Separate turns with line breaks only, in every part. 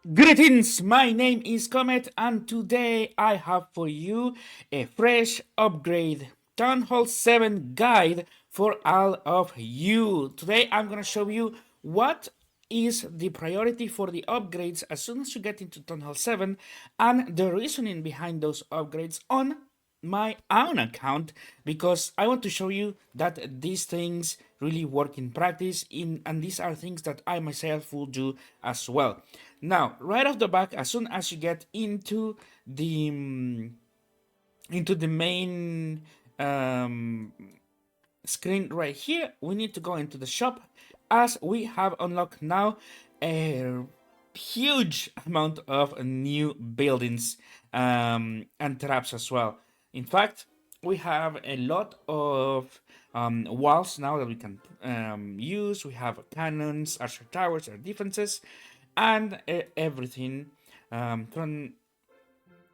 Greetings, my name is Comet, and today I have for you a fresh upgrade Town Hall 7 guide for all of you. Today I'm gonna show you what is the priority for the upgrades as soon as you get into Town Hall 7 and the reasoning behind those upgrades on my own account, because I want to show you that these things really work in practice and these are things that I myself will do as well. Now, right off the back, as soon as you get into the main um, screen right here, we need to go into the shop, as we have unlocked now a huge amount of new buildings and traps as well. In fact, we have a lot of walls now that we can use. We have cannons, archer towers, our defenses, and everything from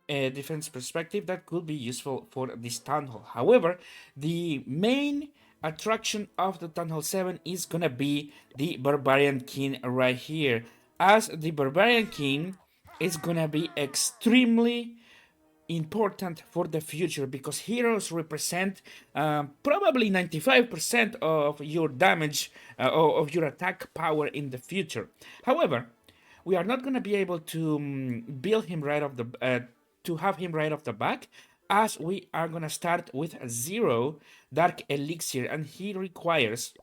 a defense perspective that could be useful for this town hall. However, the main attraction of the Town Hall 7 is gonna be the Barbarian King right here, as the Barbarian King is gonna be extremely important for the future, because heroes represent probably 95% of your damage or of your attack power in the future. However, we are not going to be able to build him right off the to have him right off the back, as we are going to start with 0 dark elixir and he requires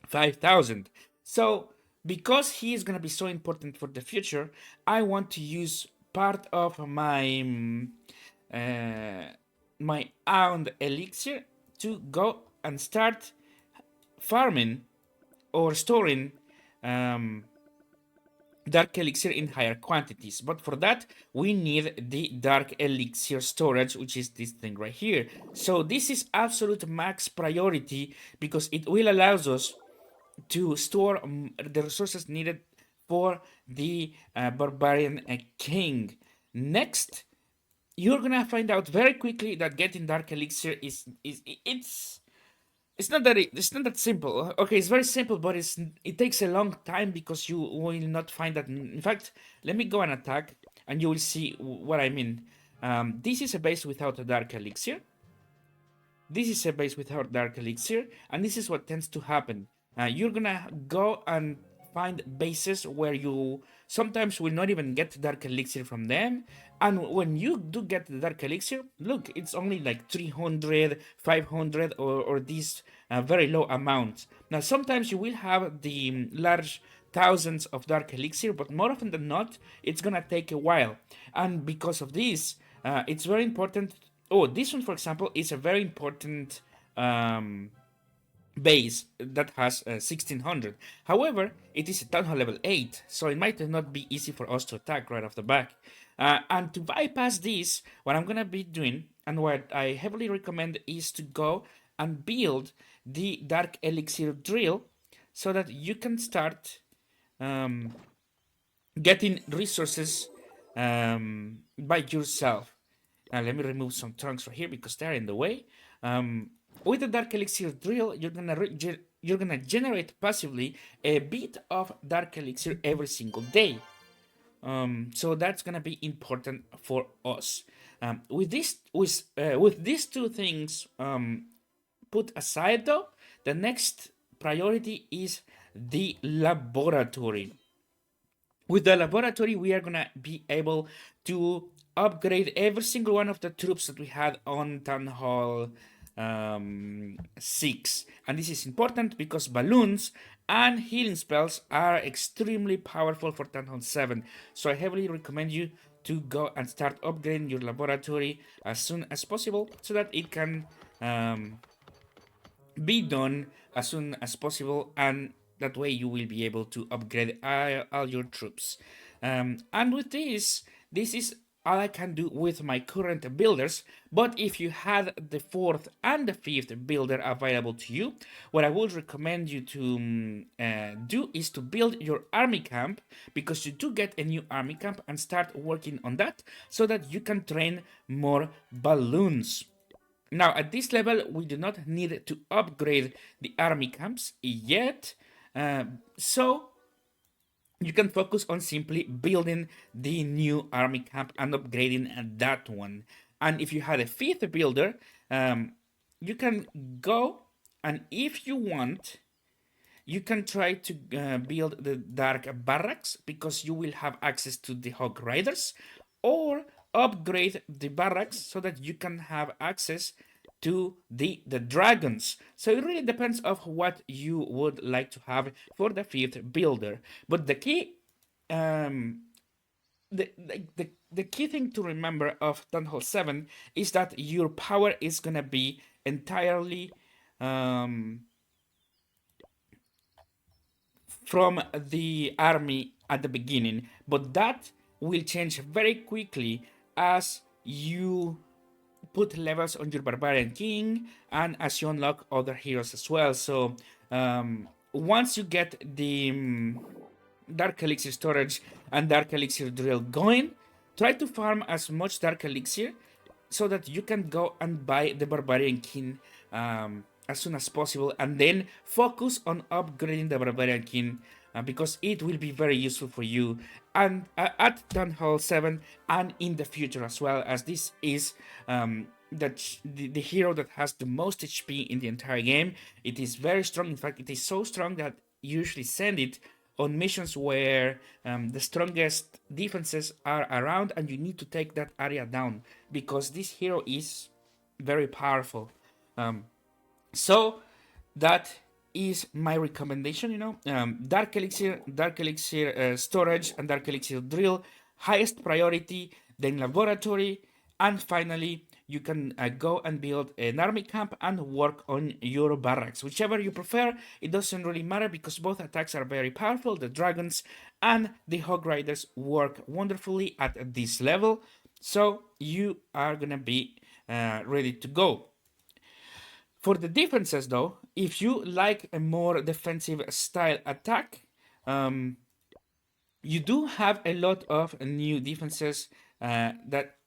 5,000. So because he is going to be so important for the future, I want to use part of my own elixir to go and start farming or storing um, dark elixir in higher quantities. But for that, we need the dark elixir storage, which is this thing right here. So this is absolute max priority, because it will allow us to store the resources needed for the barbarian king. Next, you're gonna find out very quickly that getting dark elixir it's not that simple. Okay, it's very simple, but it takes a long time, because you will not find that. In fact, let me go and attack, and you will see what I mean. This is a base without a dark elixir. This is a base without dark elixir, and this is what tends to happen. You're gonna go and find bases where you sometimes will not even get dark elixir from them, and when you do get the dark elixir, look, it's only like 300, 500, or these very low amounts. Now sometimes you will have the large thousands of dark elixir, but more often than not, it's gonna take a while, and because of this, it's very important. Oh, this one, for example, is a very important base that has 1600. However, it is a town hall level 8, so it might not be easy for us to attack right off the back. And to bypass this, what I'm gonna be doing, and what I heavily recommend, is to go and build the dark elixir drill, so that you can start getting resources by yourself. Now let me remove some trunks right here, because they're in the way. With the dark elixir drill, you're gonna generate passively a bit of dark elixir every single day. So that's gonna be important for us. With these two things put aside, though, the next priority is the laboratory. With the laboratory, we are gonna be able to upgrade every single one of the troops that we had on Town Hall 6. And this is important because balloons and healing spells are extremely powerful for Town Hall 7. So I heavily recommend you to go and start upgrading your laboratory as soon as possible, so that it can be done as soon as possible, and that way you will be able to upgrade all your troops. And with this is all I can do with my current builders. But if you had the 4th and the 5th builder available to you, what I would recommend you to do is to build your army camp, because you do get a new army camp, and start working on that, so that you can train more balloons. Now, at this level, we do not need to upgrade the army camps yet. So you can focus on simply building the new army camp and upgrading that one. And if you had a fifth builder, you can go, and if you want, you can try to build the dark barracks because you will have access to the hog riders, or upgrade the barracks so that you can have access to the dragons. So it really depends of what you would like to have for the fifth builder. But the key um the key thing to remember of Town Hall 7 is that your power is gonna be entirely um, from the army at the beginning, but that will change very quickly as you put levels on your barbarian king and as you unlock other heroes as well. So once you get the dark elixir storage and dark elixir drill going, try to farm as much dark elixir so that you can go and buy the barbarian king as soon as possible, and then focus on upgrading the barbarian king because it will be very useful for you and at Town Hall 7 and in the future as well, as this is the hero that has the most HP in the entire game. It is very strong. In fact, it is so strong that you usually send it on missions where the strongest defenses are around and you need to take that area down because this hero is very powerful. So that is my recommendation. Dark elixir storage and dark elixir drill, highest priority, then laboratory, and finally you can go and build an army camp and work on your barracks, whichever you prefer. It doesn't really matter because both attacks are very powerful. The dragons and the hog riders work wonderfully at this level, so you are gonna be ready to go. For the defenses, though, if you like a more defensive style attack, um, you do have a lot of new defenses that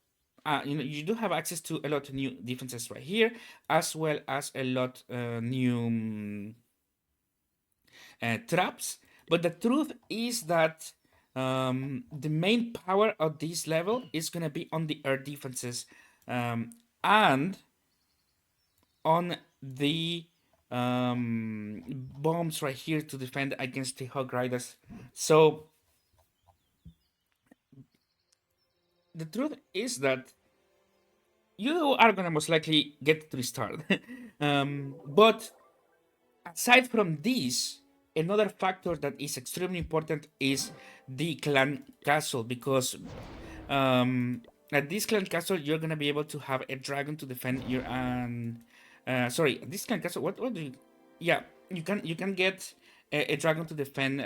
you do have access to a lot of new defenses right here, as well as a lot new traps. But the truth is that the main power of this level is gonna be on the air defenses, and on the bombs right here to defend against the hog riders. So the truth is that you are gonna most likely get to restart. But aside from this, another factor that is extremely important is the clan castle, because at this clan castle you're gonna be able to have a dragon to defend your sorry, this clan castle. What do you? Yeah, you can get a dragon to defend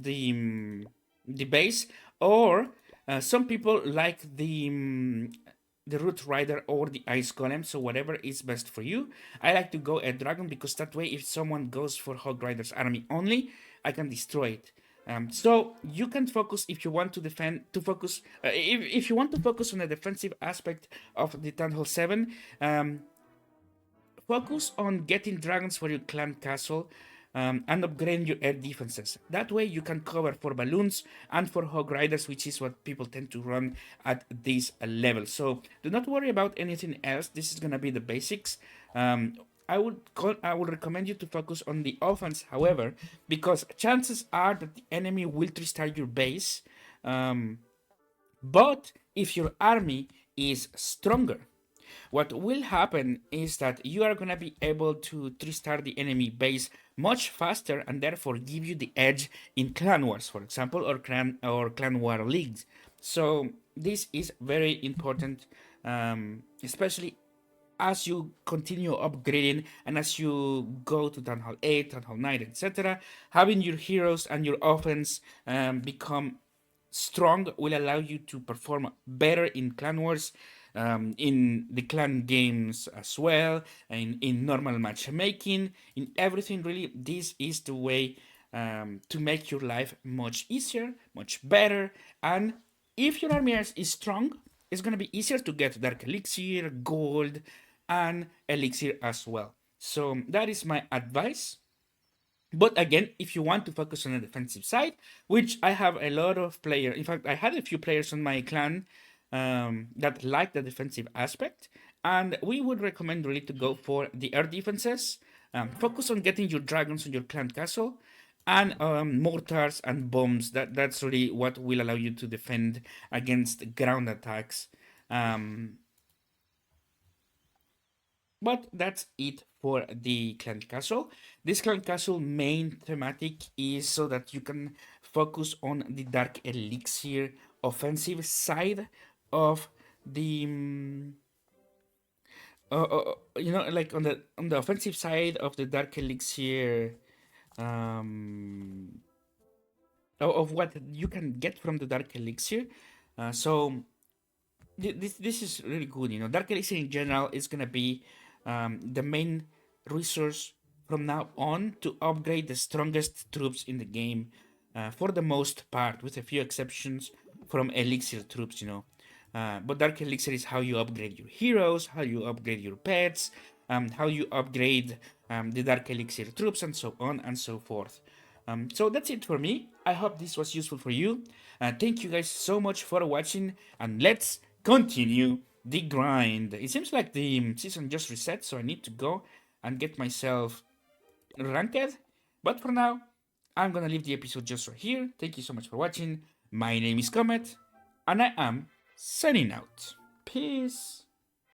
the base, or some people like the root rider or the ice golem, so whatever is best for you. I like to go a dragon because that way if someone goes for hog rider's army only, I can destroy it. So you can focus if you want to defend to focus if you want to focus on the defensive aspect of the Town Hall 7. Focus on getting dragons for your clan castle, and upgrading your air defenses. That way you can cover for balloons and for hog riders, which is what people tend to run at this level. So do not worry about anything else. This is gonna be the basics. I would recommend you to focus on the offense, however, because chances are that the enemy will three-star your base. But if your army is stronger, what will happen is that you are going to be able to three-star the enemy base much faster and therefore give you the edge in clan wars, for example, or clan war leagues. So this is very important, especially as you continue upgrading and as you go to Town Hall 8, Town Hall 9, etc. Having your heroes and your offense become strong will allow you to perform better in clan wars, in the clan games as well, in normal matchmaking, in everything. Really, this is the way to make your life much easier, much better. And if your army is strong, it's gonna be easier to get dark elixir, gold, and elixir as well. So that is my advice. But again, if you want to focus on the defensive side, which I have a lot of players, in fact, I had a few players on my clan that like the defensive aspect, and we would recommend really to go for the air defenses. Focus on getting your dragons on your clan castle, and mortars and bombs. That's really what will allow you to defend against ground attacks. Um, but that's it for the clan castle. This clan castle main thematic is so that you can focus on the dark elixir offensive side of the like on the offensive side of the dark elixir um of what you can get from the dark elixir. So this is really good. You know, Dark Elixir in general is gonna be the main resource from now on to upgrade the strongest troops in the game, for the most part, with a few exceptions from Elixir troops. You know, but Dark Elixir is how you upgrade your heroes, how you upgrade your pets, how you upgrade the Dark Elixir troops, and so on and so forth. So that's it for me. I hope this was useful for you. Thank you guys so much for watching, and let's continue the grind. It seems like the season just reset, so I need to go and get myself ranked. But for now, I'm gonna leave the episode just right here. Thank you so much for watching. My name is Comet, and I am signing out. Peace.